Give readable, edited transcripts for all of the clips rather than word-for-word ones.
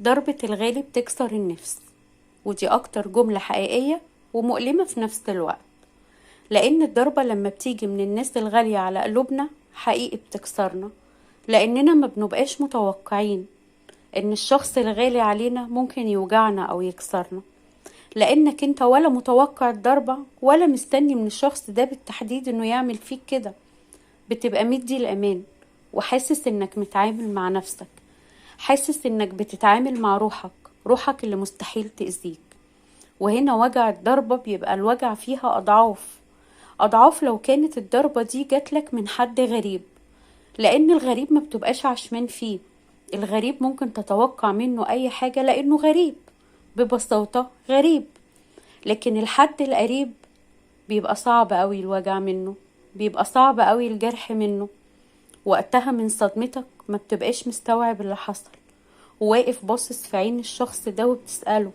ضربة الغالي بتكسر النفس، ودي أكتر جملة حقيقية ومؤلمة في نفس الوقت، لأن الضربة لما بتيجي من الناس الغالية على قلوبنا حقيقي بتكسرنا، لأننا ما بنبقاش متوقعين إن الشخص الغالي علينا ممكن يوجعنا أو يكسرنا، لأنك انت ولا متوقع الضربة ولا مستني من الشخص ده بالتحديد إنه يعمل فيك كده. بتبقى مدي الأمان وحاسس إنك متعامل مع نفسك، حاسس إنك بتتعامل مع روحك اللي مستحيل تأذيك. وهنا وجع الضربة بيبقى الوجع فيها أضعاف لو كانت الضربة دي جاتلك من حد غريب، لأن الغريب ما بتبقاش عشمان فيه، الغريب ممكن تتوقع منه أي حاجة لأنه غريب، ببساطة غريب. لكن الحد القريب بيبقى صعب قوي الوجع منه، بيبقى صعب قوي الجرح منه. وقتها من صدمتك ما بتبقاش مستوعب اللي حصل، وواقف باصص في عين الشخص ده وبتسأله،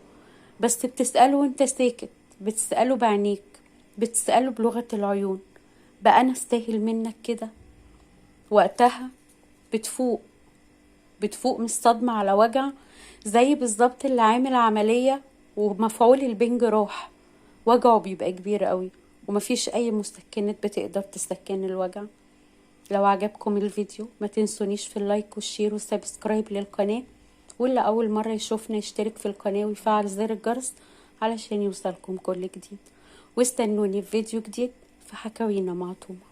بس بتسأله وانت ساكت، بتسأله بعينيك، بتسأله بلغة العيون، بقى أنا استاهل منك كده؟ وقتها بتفوق من الصدمة على وجع، زي بالظبط اللي عامل عملية ومفعول البنج راح، وجعه بيبقى كبير قوي ومفيش أي مسكنات بتقدر تسكن الوجع. لو عجبكم الفيديو ما تنسونيش في اللايك والشير والسبسكرايب للقناة، واللي أول مرة يشوفنا يشترك في القناة ويفعل زر الجرس علشان يوصلكم كل جديد. واستنوني في فيديو جديد في حكاوينا مع تومة.